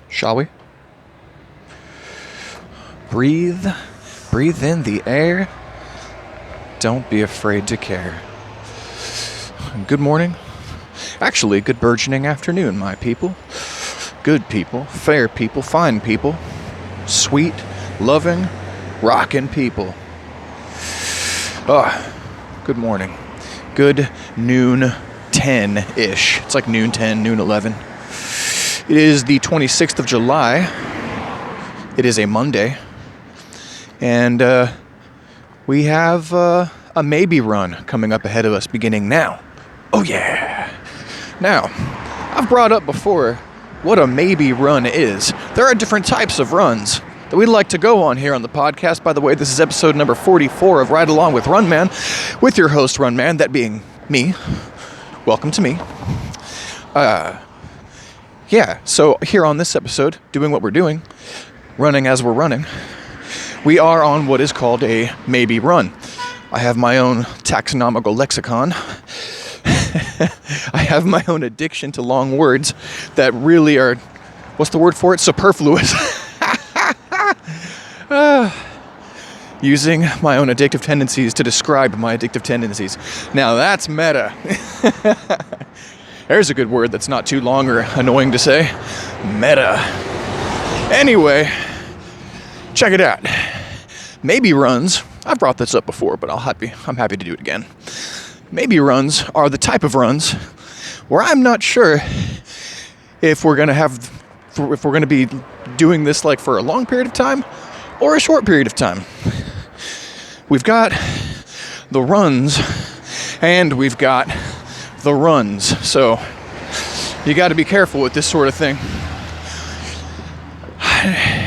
Shall we? Breathe in the air. Don't be afraid to care. Good morning. Actually, good burgeoning afternoon, my people. Good people, fair people, fine people, sweet, loving, rockin' people. Good morning. Good noon 10-ish. It's like noon 10, noon 11. It is the 26th of July. It is a Monday. And we have a maybe run coming up ahead of us beginning now. Oh yeah! Now, I've brought up before what a maybe run is. There are different types of runs that we'd like to go on here on the podcast. By the way, this is episode number 44 of Ride Along with Runman, with your host, Runman, that being me. Welcome to me. So here on this episode, doing what we're doing, running as we're running, we are on what is called a maybe run. I have my own taxonomical lexicon. I have my own addiction to long words that really are, what's the word for it? Superfluous. Using my own addictive tendencies to describe my addictive tendencies. Now that's meta. There's a good word that's not too long or annoying to say. Meta. Anyway, check it out. Maybe runs, I've brought this up before, but I'm happy to do it again. Maybe runs are the type of runs where I'm not sure if we're going to be doing this like for a long period of time or a short period of time. We've got the runs and we've got the runs. So you got to be careful with this sort of thing.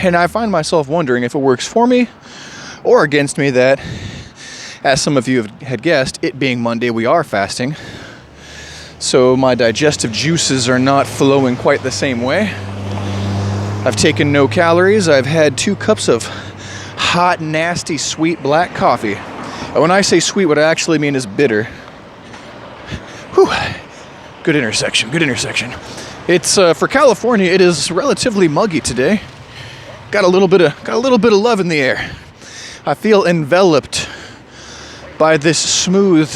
And I find myself wondering if it works for me or against me that, as some of you had guessed, it being Monday, we are fasting. So my digestive juices are not flowing quite the same way. I've taken no calories. I've had 2 cups of hot, nasty, sweet black coffee. And when I say sweet, what I actually mean is bitter. Whew. Good intersection. It's for California. It is relatively muggy today. Got a little bit of love in the air. I feel enveloped by this smooth,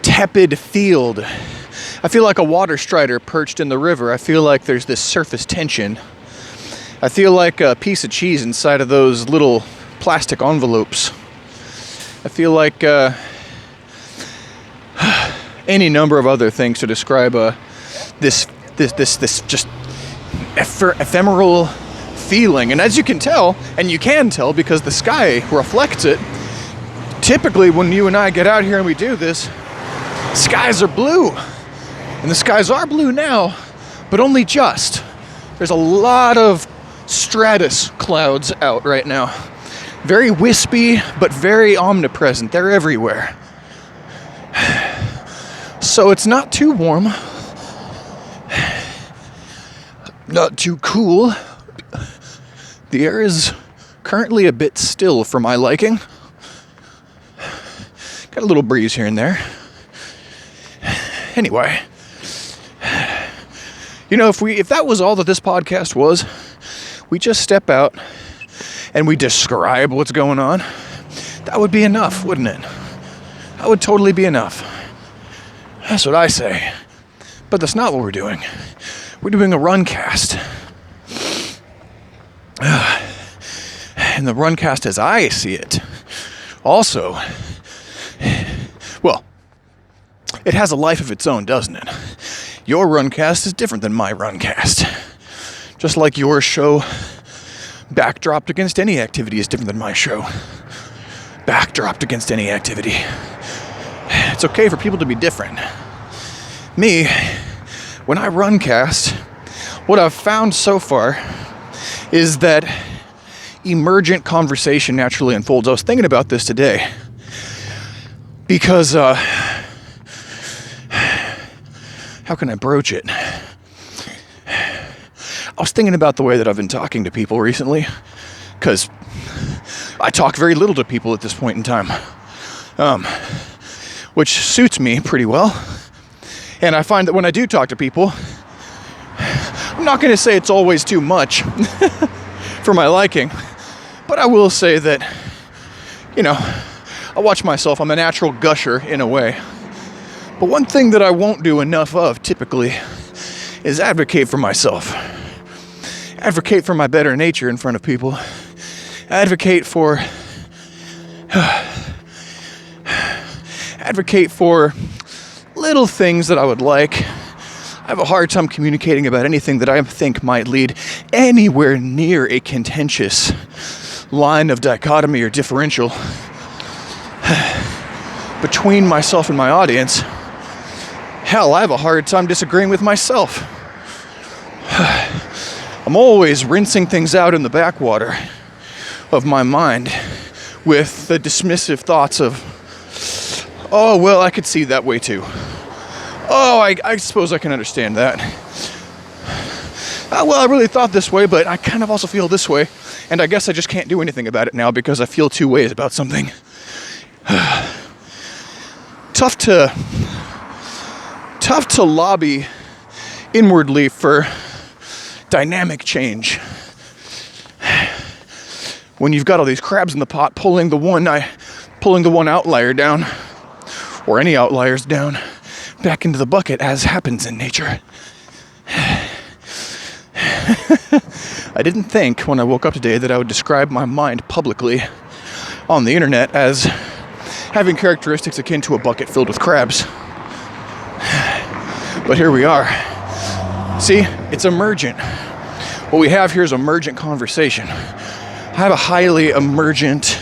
tepid field. I feel like a water strider perched in the river. I feel like there's this surface tension. I feel like a piece of cheese inside of those little plastic envelopes. I feel like any number of other things to describe this just ephemeral feeling. And as you can tell, and you can tell because the sky reflects it, typically when you and I get out here and we do this, skies are blue. And the skies are blue now, but only just. There's a lot of stratus clouds out right now. Very wispy, but very omnipresent. They're everywhere. So it's not too warm, not too cool. The air is currently a bit still for my liking. Got a little breeze here and there. Anyway, you know, if that was all that this podcast was, we just step out and we describe what's going on, that would be enough, wouldn't it? That would totally be enough. That's what I say. But that's not what we're doing. We're doing a runcast. And the runcast as I see it, also, well, it has a life of its own, doesn't it? Your runcast is different than my runcast. Just like your show backdropped against any activity is different than my show backdropped against any activity. It's okay for people to be different. Me, when I runcast, what I've found so far is that emergent conversation naturally unfolds. I was thinking about this today because how can I broach it? I was thinking about the way that I've been talking to people recently, because I talk very little to people at this point in time, which suits me pretty well. And I find that when I do talk to people, I'm not going to say it's always too much for my liking, but I will say that, I watch myself. I'm a natural gusher in a way. But one thing that I won't do enough of, typically, is advocate for myself. Advocate for my better nature in front of people. Advocate for little things that I would like. I have a hard time communicating about anything that I think might lead anywhere near a contentious line of dichotomy or differential between myself and my audience. Hell, I have a hard time disagreeing with myself. I'm always rinsing things out in the backwater of my mind with the dismissive thoughts of, oh, well, I could see that way too. Oh, I suppose I can understand that. Well, I really thought this way, but I kind of also feel this way. And I guess I just can't do anything about it now because I feel two ways about something. Tough to lobby inwardly for dynamic change when you've got all these crabs in the pot pulling the one outlier down, or any outliers down, back into the bucket, as happens in nature. I didn't think when I woke up today that I would describe my mind publicly on the internet as having characteristics akin to a bucket filled with crabs. But here we are. See, it's emergent. What we have here is emergent conversation. I have a highly emergent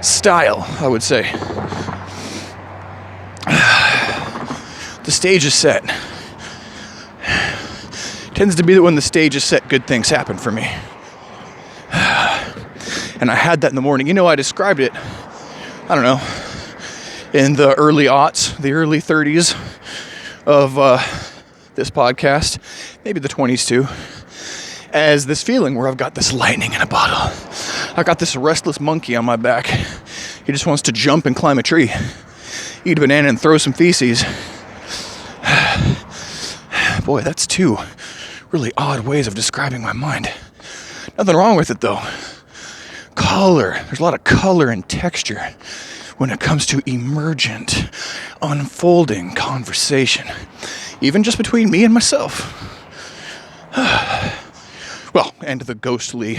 style, I would say. The stage is set. Tends to be that when the stage is set, good things happen for me. And I had that in the morning. I described it, I don't know, in the early aughts, the early 30s of this podcast, maybe the 20s too, as this feeling where I've got this lightning in a bottle. I've got this restless monkey on my back. He just wants to jump and climb a tree, eat a banana and throw some feces. Boy, that's two really odd ways of describing my mind. Nothing wrong with it though. Color. There's a lot of color and texture when it comes to emergent, unfolding conversation, even just between me and myself. Well, and the ghostly,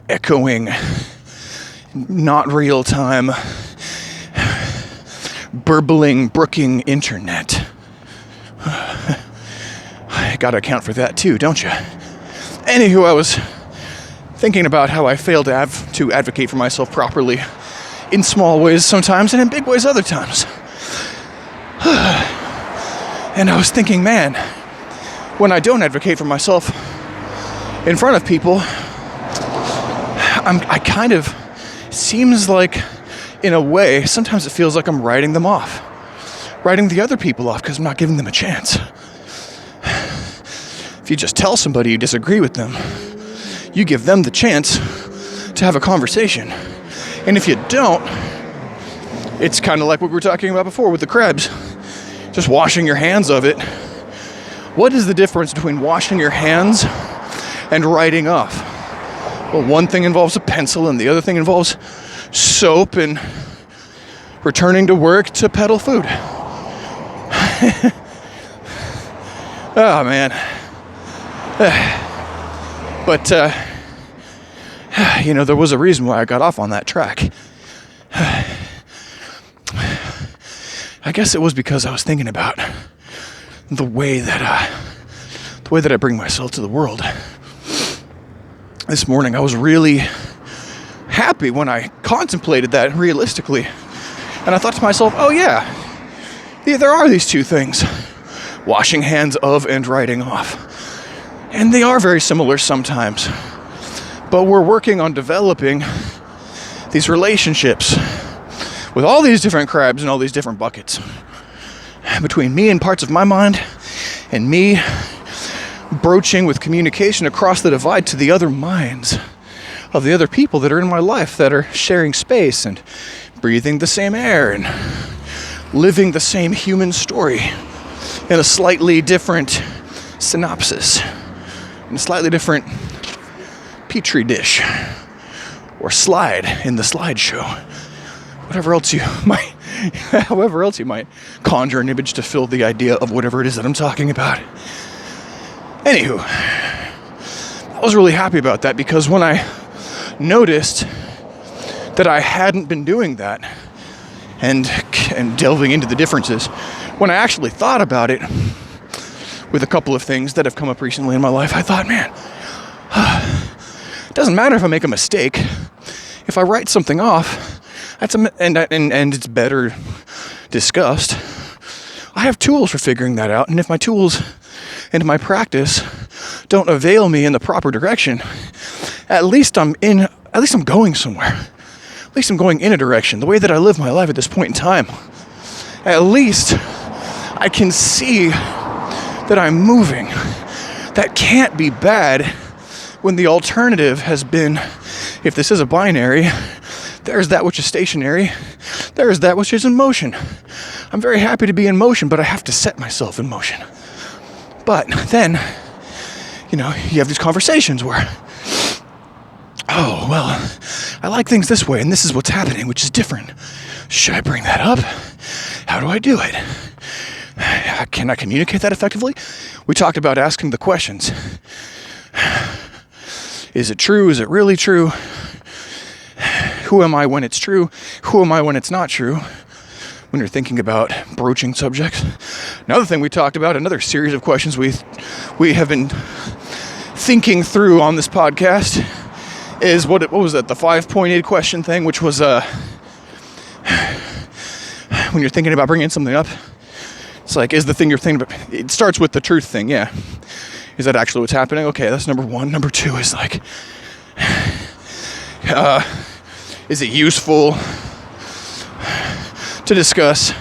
echoing, not real-time, burbling, brooking internet. I gotta account for that too, don't you? Anywho, I was thinking about how I fail to advocate for myself properly in small ways sometimes and in big ways other times. And I was thinking, man, when I don't advocate for myself in front of people, I kind of, seems like, in a way, sometimes it feels like I'm writing them off. Writing the other people off because I'm not giving them a chance. If you just tell somebody you disagree with them, you give them the chance to have a conversation. And if you don't, it's kind of like what we were talking about before with the crabs. Just washing your hands of it. What is the difference between washing your hands and writing off? Well, one thing involves a pencil and the other thing involves soap and returning to work to peddle food. Oh, man. But, there was a reason why I got off on that track. I guess it was because I was thinking about the way that I bring myself to the world. This morning I was really happy when I contemplated that realistically. And I thought to myself, oh yeah, there are these two things. Washing hands of and writing off. And they are very similar sometimes. But we're working on developing these relationships with all these different crabs and all these different buckets. Between me and parts of my mind, and me broaching with communication across the divide to the other minds of the other people that are in my life that are sharing space and breathing the same air and living the same human story in a slightly different synopsis, in a slightly different petri dish, or slide in the slideshow. Whatever else you might, however else you might conjure an image to fill the idea of whatever it is that I'm talking about. Anywho, I was really happy about that because when I noticed that I hadn't been doing that and delving into the differences, when I actually thought about it with a couple of things that have come up recently in my life, I thought, man, it doesn't matter if I make a mistake. If I write something off, and it's better discussed, I have tools for figuring that out. And if my tools and my practice don't avail me in the proper direction, at least I'm going somewhere. At least I'm going in a direction. The way that I live my life at this point in time, at least I can see that I'm moving. That can't be bad when the alternative has been, if this is a binary, there's that which is stationary, there's that which is in motion. I'm very happy to be in motion, but I have to set myself in motion. But then, you have these conversations where, oh, well, I like things this way, and this is what's happening, which is different. Should I bring that up? How do I do it? Can I communicate that effectively? We talked about asking the questions. Is it true? Is it really true? Who am I when it's true? Who am I when it's not true? When you're thinking about broaching subjects. Another thing we talked about, another series of questions we have been thinking through on this podcast is what was that? The 5.8 question thing, which was when you're thinking about bringing something up, it's like, is the thing you're thinking about, it starts with the truth thing, yeah. Is that actually what's happening? Okay, that's number one. Number two is like, is it useful to discuss?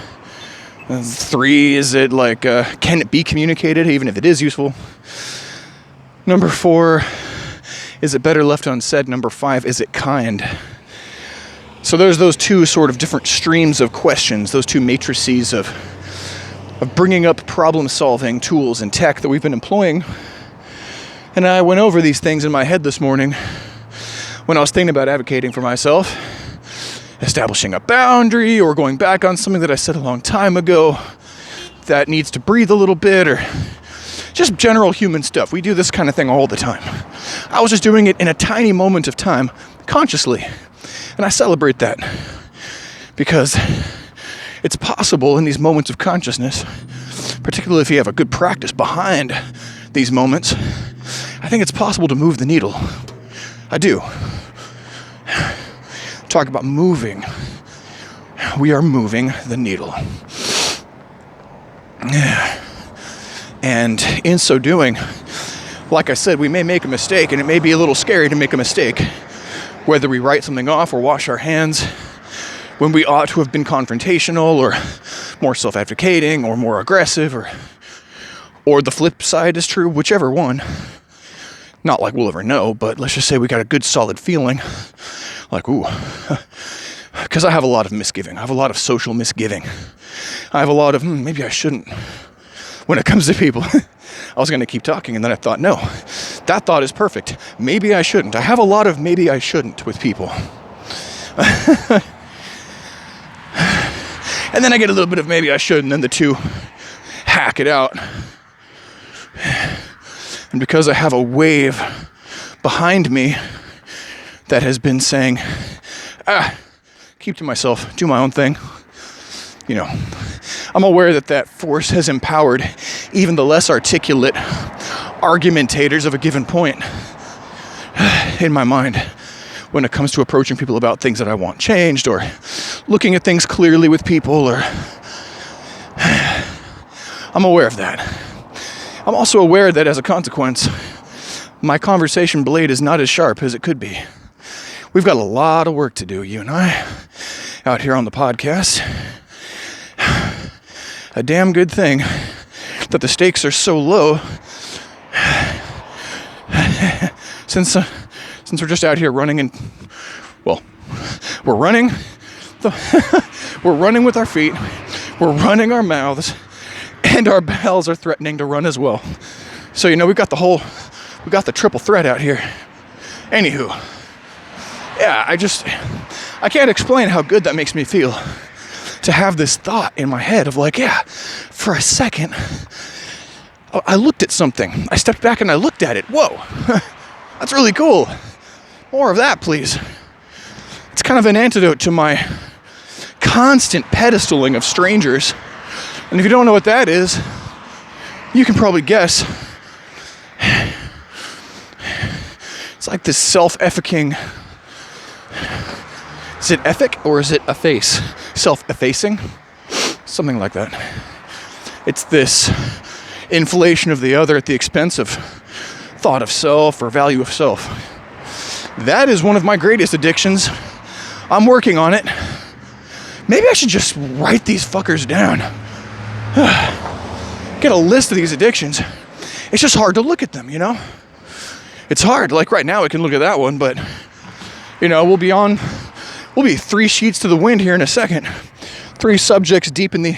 3, is it like, can it be communicated even if it is useful? Number 4, is it better left unsaid? Number 5, is it kind? So there's those two sort of different streams of questions, those two matrices of bringing up problem-solving tools and tech that we've been employing. And I went over these things in my head this morning when I was thinking about advocating for myself, establishing a boundary, or going back on something that I said a long time ago that needs to breathe a little bit, or just general human stuff. We do this kind of thing all the time. I was just doing it in a tiny moment of time, consciously. And I celebrate that because it's possible in these moments of consciousness, particularly if you have a good practice behind these moments, I think it's possible to move the needle. I do. Talk about moving. We are moving the needle. And in so doing, like I said, we may make a mistake, and it may be a little scary to make a mistake, whether we write something off or wash our hands when we ought to have been confrontational or more self-advocating or more aggressive, or the flip side is true, whichever one. Not like we'll ever know, but let's just say we got a good solid feeling like, ooh, because I have a lot of misgiving. I have a lot of social misgiving. I have a lot of, maybe I shouldn't. When it comes to people, I was going to keep talking, and then I thought, no, that thought is perfect. Maybe I shouldn't. I have a lot of maybe I shouldn't with people. And then I get a little bit of maybe I should, and then the two hack it out. And because I have a wave behind me that has been saying, keep to myself, do my own thing, I'm aware that force has empowered even the less articulate argumentators of a given point in my mind when it comes to approaching people about things that I want changed, or looking at things clearly with people, or I'm aware of that. I'm also aware that as a consequence, my conversation blade is not as sharp as it could be. We've got a lot of work to do, you and I, out here on the podcast. A damn good thing that the stakes are so low since we're just out here running, and we're running we're running with our feet, we're running our mouths, and our bells are threatening to run as well. So, we got the triple threat out here. Anywho, yeah, I can't explain how good that makes me feel to have this thought in my head of like, yeah, for a second, I looked at something. I stepped back and I looked at it. Whoa, that's really cool. More of that, please. It's kind of an antidote to my constant pedestaling of strangers. And if you don't know what that is, you can probably guess. It's like this self-effacing. Is it ethic or is it efface? Self-effacing? Something like that. It's this inflation of the other at the expense of thought of self or value of self. That is one of my greatest addictions. I'm working on it. Maybe I should just write these fuckers down. Get a list of these addictions. It's just hard to look at them, It's hard. Like right now I can look at that one, but we'll be 3 sheets to the wind here in a second. 3 subjects deep in the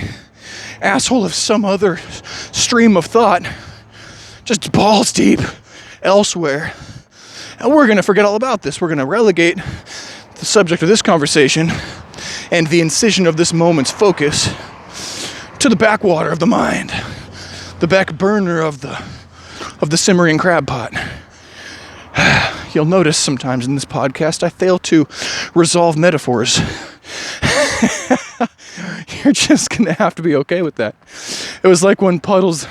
asshole of some other stream of thought. Just balls deep elsewhere. And we're going to forget all about this. We're going to relegate the subject of this conversation and the incision of this moment's focus to the backwater of the mind. The back burner of the simmering crab pot. You'll notice sometimes in this podcast I fail to resolve metaphors. You're just gonna have to be okay with that. It was like when Puddle's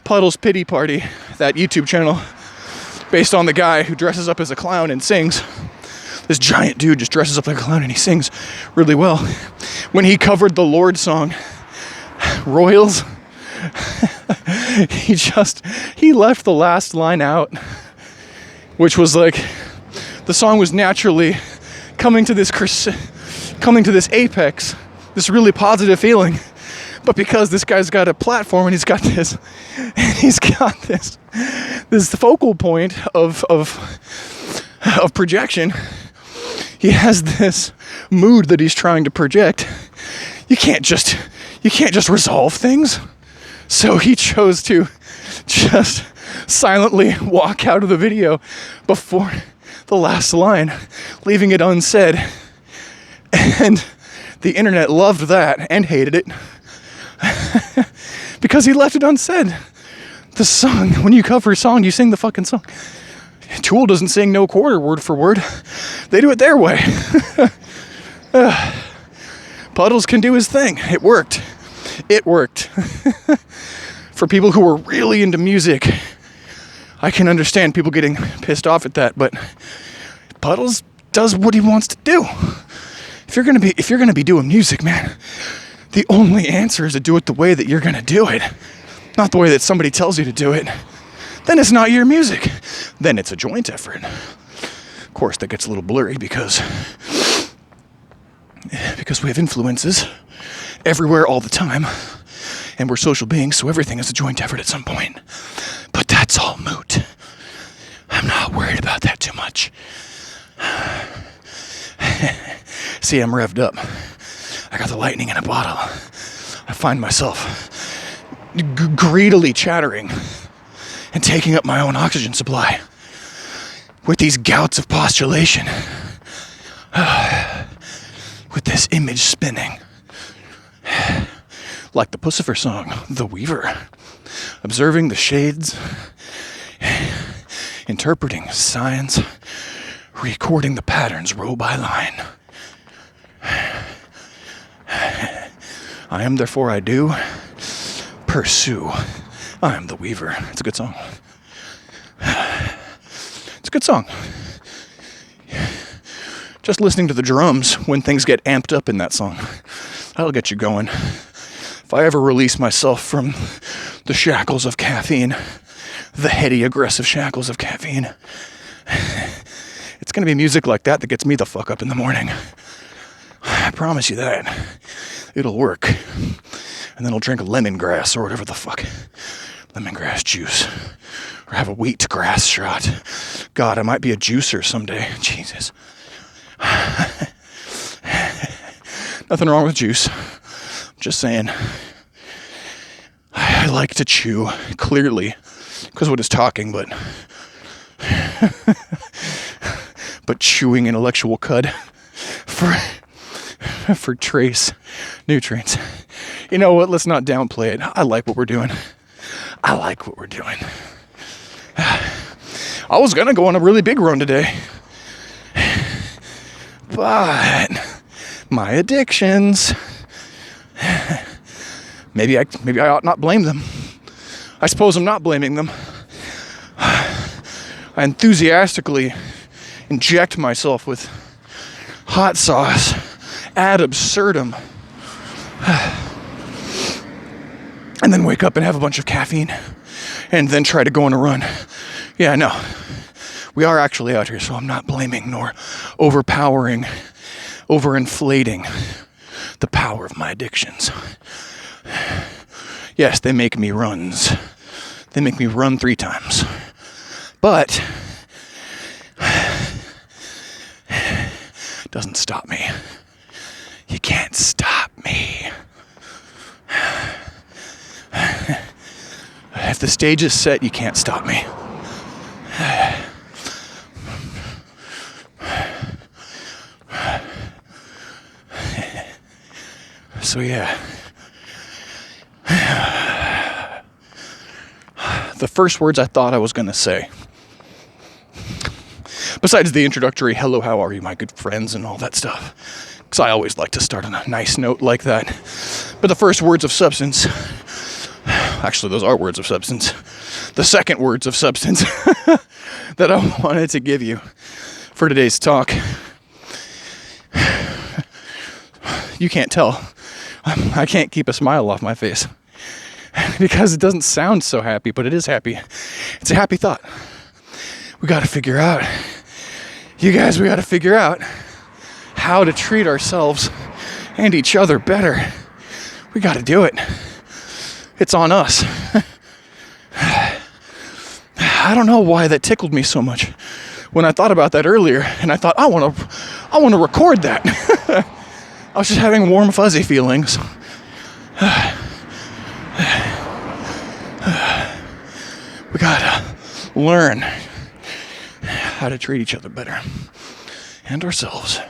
Pity Party, that YouTube channel based on the guy who dresses up as a clown and sings. This giant dude just dresses up like a clown and he sings really well. When he covered the Lord song, Royals, he left the last line out, which was like, the song was naturally coming to this apex, this really positive feeling. But because this guy's got a platform and he's got this focal point of projection, he has this mood that he's trying to project. You can't just resolve things. So he chose to just silently walk out of the video before the last line, leaving it unsaid. And the internet loved that and hated it because he left it unsaid. The song, when you cover a song, you sing the fucking song. Tool doesn't sing No Quarter word for word. They do it their way. Puddles can do his thing. It worked. For people who are really into music, I can understand people getting pissed off at that, but Puddles does what he wants to do. If you're gonna be doing music, man, the only answer is to do it the way that you're gonna do it, not the way that somebody tells you to do it. Then it's not your music. Then it's a joint effort. Of course, that gets a little blurry because we have influences everywhere all the time, and we're social beings, so everything is a joint effort at some point. But that's all moot. I'm not worried about that too much. See, I'm revved up. I got the lightning in a bottle. I find myself greedily chattering and taking up my own oxygen supply with these gouts of postulation, with this image spinning, like the Pussifer song, The Weaver, observing the shades, interpreting signs, recording the patterns row by line. I am, therefore I do, pursue. I am the Weaver. It's a good song. It's a good song. Just listening to the drums when things get amped up in that song, that'll get you going. If I ever release myself from the shackles of caffeine, the heady, aggressive shackles of caffeine, it's going to be music like that that gets me the fuck up in the morning. I promise you that. It'll work. And then I'll drink lemongrass or whatever the fuck. Lemongrass juice. Or have a wheat grass shot. God, I might be a juicer someday. Jesus. Nothing wrong with juice. I'm just saying. I like to chew, clearly, because what is talking, but chewing intellectual cud for trace nutrients. You know what? Let's not downplay it. I like what we're doing. I was gonna go on a really big run today, but my addictions. Maybe I ought not blame them. I suppose I'm not blaming them. I enthusiastically inject myself with hot sauce ad absurdum, and then wake up and have a bunch of caffeine, and then try to go on a run. Yeah, no, we are actually out here, so I'm not blaming nor overinflating the power of my addictions. Yes, they make me runs. They make me run 3 times. But it doesn't stop me. You can't stop me. If the stage is set, you can't stop me. So yeah. The first words I thought I was going to say, besides the introductory hello, how are you, my good friends, and all that stuff, because I always like to start on a nice note like that, but the first words of substance, actually those are words of substance, the second words of substance that I wanted to give you for today's talk, you can't tell, I can't keep a smile off my face. Because it doesn't sound so happy, but it is happy. It's a happy thought. We got to figure out, you guys, we got to figure out how to treat ourselves and each other better. We got to do it. It's on us. I don't know why that tickled me so much when I thought about that earlier, and I thought, I want to record that. I was just having warm, fuzzy feelings. We gotta learn how to treat each other better and ourselves.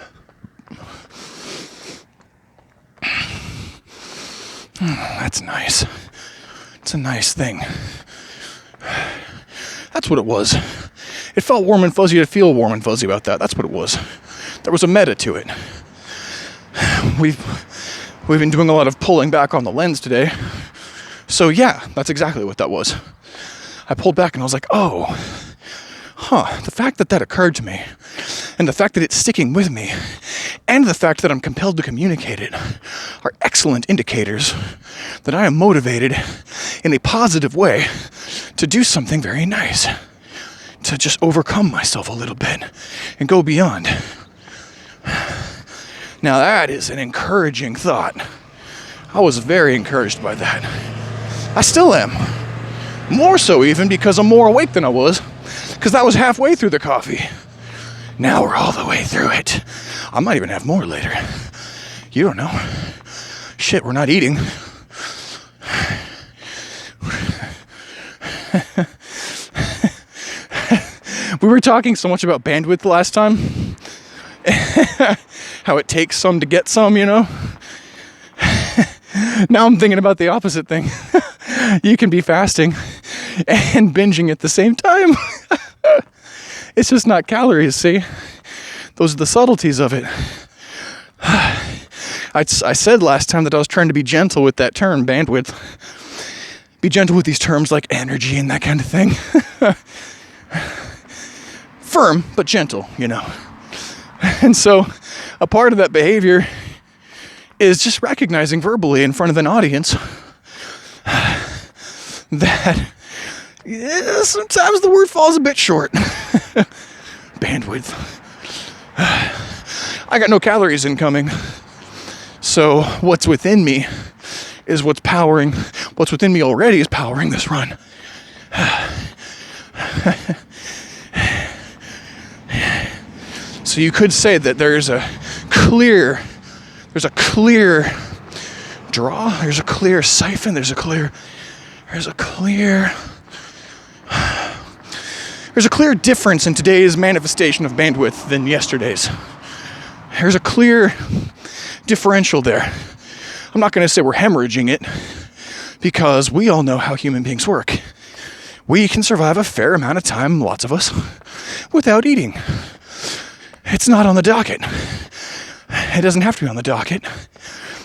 That's nice. It's a nice thing. That's what it was. It felt warm and fuzzy to feel warm and fuzzy about that. That's what it was. There was a meta to it. We've been doing a lot of pulling back on the lens today. So yeah, that's exactly what that was. I pulled back and I was like, oh, the fact that occurred to me, and the fact that it's sticking with me, and the fact that I'm compelled to communicate it are excellent indicators that I am motivated in a positive way to do something very nice, to just overcome myself a little bit and go beyond. Now that is an encouraging thought. I was very encouraged by that. I still am. More so even because I'm more awake than I was, because that was halfway through the coffee. Now we're all the way through it. I might even have more later. You don't know. Shit, we're not eating. We were talking so much about bandwidth last time. How it takes some to get some, you know? Now I'm thinking about the opposite thing. You can be fasting and binging at the same time. It's just not calories, see? Those are the subtleties of it. I said last time that I was trying to be gentle with that term, bandwidth. Be gentle with these terms like energy and that kind of thing. Firm, but gentle, you know. And so a part of that behavior is just recognizing verbally in front of an audience that sometimes the word falls a bit short. Bandwidth. I got no calories incoming. So what's within me is what's within me already is powering this run. So you could say that there's a clear draw, there's a clear siphon, there's a clear There's a clear difference in today's manifestation of bandwidth than yesterday's. There's a clear differential there. I'm not going to say we're hemorrhaging it, because we all know how human beings work. We can survive a fair amount of time, lots of us, without eating. It's not on the docket. It doesn't have to be on the docket,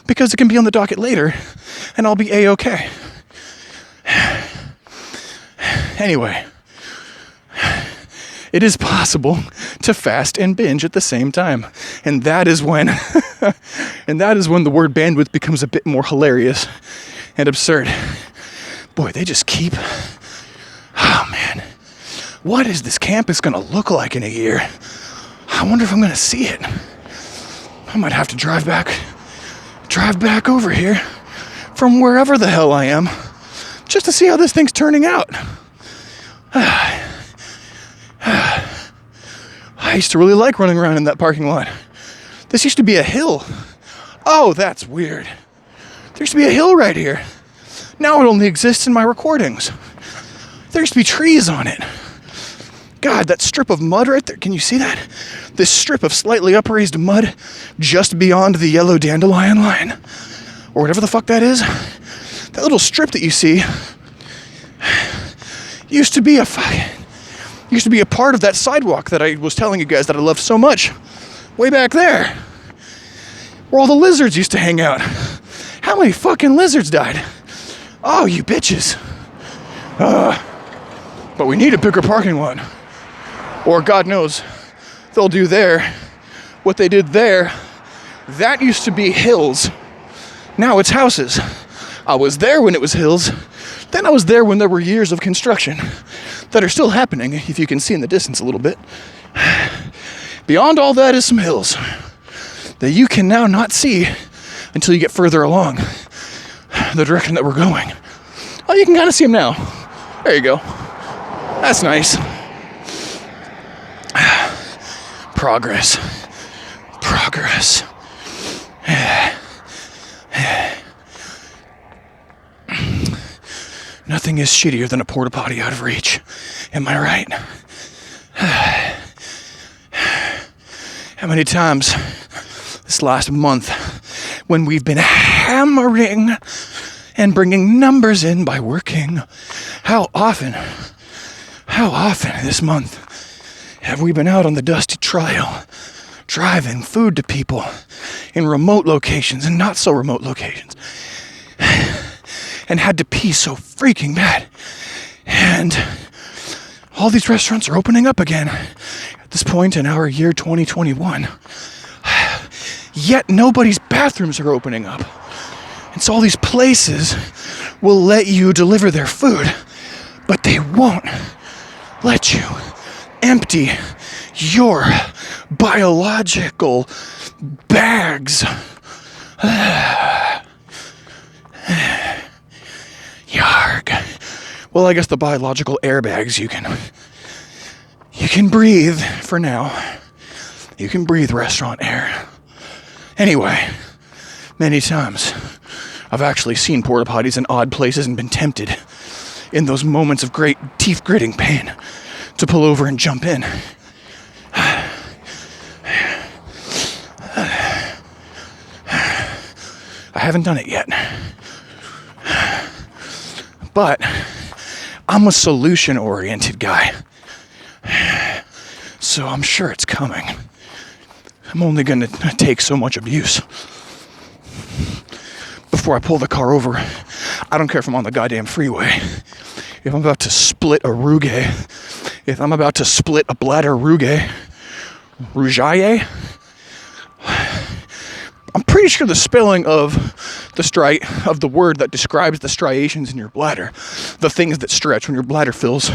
because it can be on the docket later, and I'll be A-okay. Anyway, it is possible to fast and binge at the same time. And that is when the word bandwidth becomes a bit more hilarious and absurd. Boy, they just keep... Oh, man. What is this campus going to look like in a year? I wonder if I'm going to see it. I might have to drive back over here from wherever the hell I am just to see how this thing's turning out. I used to really like running around in that parking lot. This used to be a hill. Oh, that's weird. There used to be a hill right here. Now it only exists in my recordings. There used to be trees on it. God, that strip of mud right there, can you see that? This strip of slightly upraised mud just beyond the yellow dandelion line, or whatever the fuck that is. That little strip that you see used to be a part of that sidewalk that I was telling you guys that I loved so much, way back there, where all the lizards used to hang out. How many fucking lizards died? Oh, you bitches. But we need a bigger parking lot. Or God knows, they'll do there what they did there. That used to be hills. Now it's houses. I was there when it was hills. Then I was there when there were years of construction that are still happening, if you can see in the distance a little bit. Beyond all that is some hills that you can now not see until you get further along the direction that we're going. Oh, you can kind of see them now. There you go. That's nice. Progress. Nothing is shittier than a porta potty out of reach. Am I right? How many times this last month, when we've been hammering and bringing numbers in by working, how often this month have we been out on the dusty trail, driving food to people in remote locations and not so remote locations, and had to pee so freaking bad. And all these restaurants are opening up again at this point in our year 2021. Yet nobody's bathrooms are opening up. And so all these places will let you deliver their food, but they won't let you empty your biological bags. Yarg. Well, I guess the biological airbags you can breathe for now. You can breathe restaurant air. Anyway, many times I've actually seen porta potties in odd places and been tempted in those moments of great teeth-gritting pain to pull over and jump in. I haven't done it yet. But I'm a solution-oriented guy. So I'm sure it's coming. I'm only going to take so much abuse before I pull the car over. I don't care if I'm on the goddamn freeway. If I'm about to split a rugae, if I'm about to split a bladder rugae, I'm pretty sure the spelling of the word that describes the striations in your bladder, the things that stretch when your bladder fills,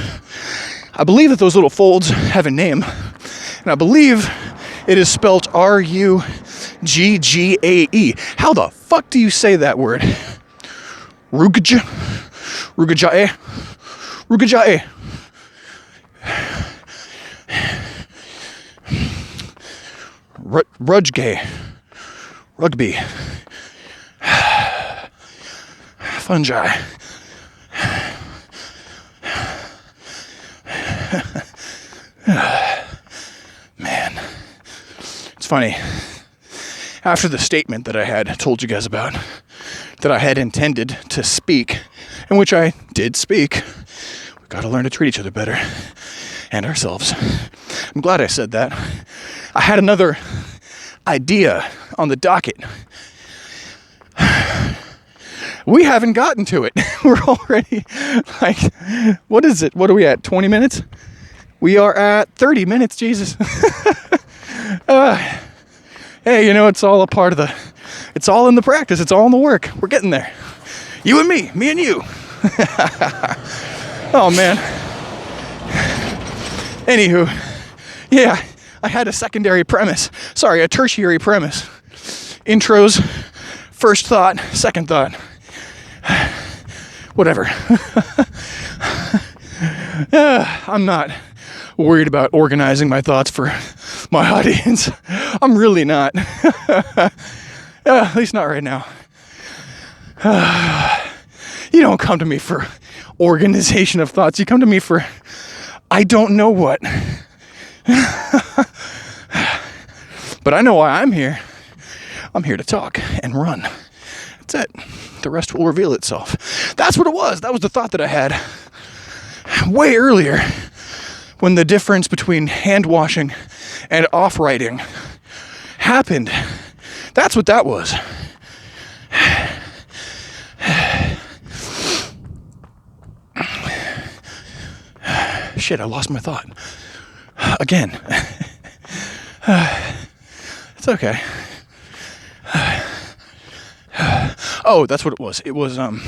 I believe that those little folds have a name, and I believe it is spelled Rugggae. How the fuck do you say that word? Rugggae. Rugby. Fungi. It's funny. After the statement that I had told you guys about, that I had intended to speak, in which I did speak, we've got to learn to treat each other better and ourselves. I'm glad I said that. I had another idea on the docket. We haven't gotten to it. We're already like, what is it? What are we at? 20 minutes? We are at 30 minutes, Jesus. Hey, you know, it's all a part of it's all in the practice. It's all in the work. We're getting there. You and me and you. Oh, man. Anywho, yeah, I had a tertiary premise. Intros, first thought, second thought. Whatever. I'm not worried about organizing my thoughts for my audience. I'm really not. At least not right now. You don't come to me for organization of thoughts. You come to me for I don't know what. But I know why I'm here. I'm here to talk and run. That's it. The rest will reveal itself. That's what it was. That was the thought that I had way earlier when the difference between hand washing and off writing happened. That's what that was. Shit, I lost my thought. Again. It's okay. Oh, that's what it was. It was, well,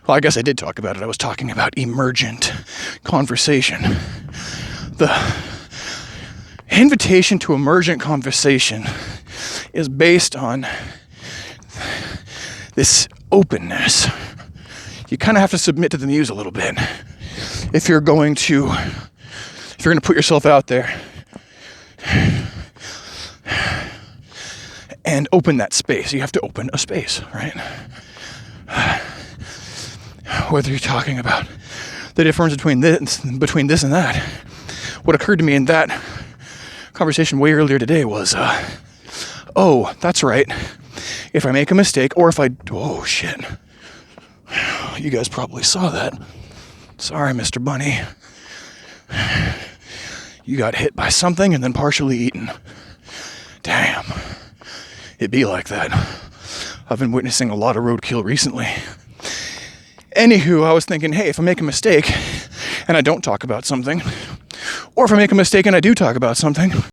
I guess I did talk about it. I was talking about emergent conversation. The invitation to emergent conversation is based on this openness. You kind of have to submit to the muse a little bit. If you're going to put yourself out there and open that space, you have to open a space, right? Whether you're talking about the difference between this and that, what occurred to me in that conversation way earlier today was, oh, that's right. If I make a mistake, or if oh shit, you guys probably saw that. Sorry, Mr. Bunny. You got hit by something and then partially eaten. Damn. It'd be like that. I've been witnessing a lot of roadkill recently. Anywho, I was thinking, hey, if I make a mistake and I don't talk about something, or if I make a mistake and I do talk about something,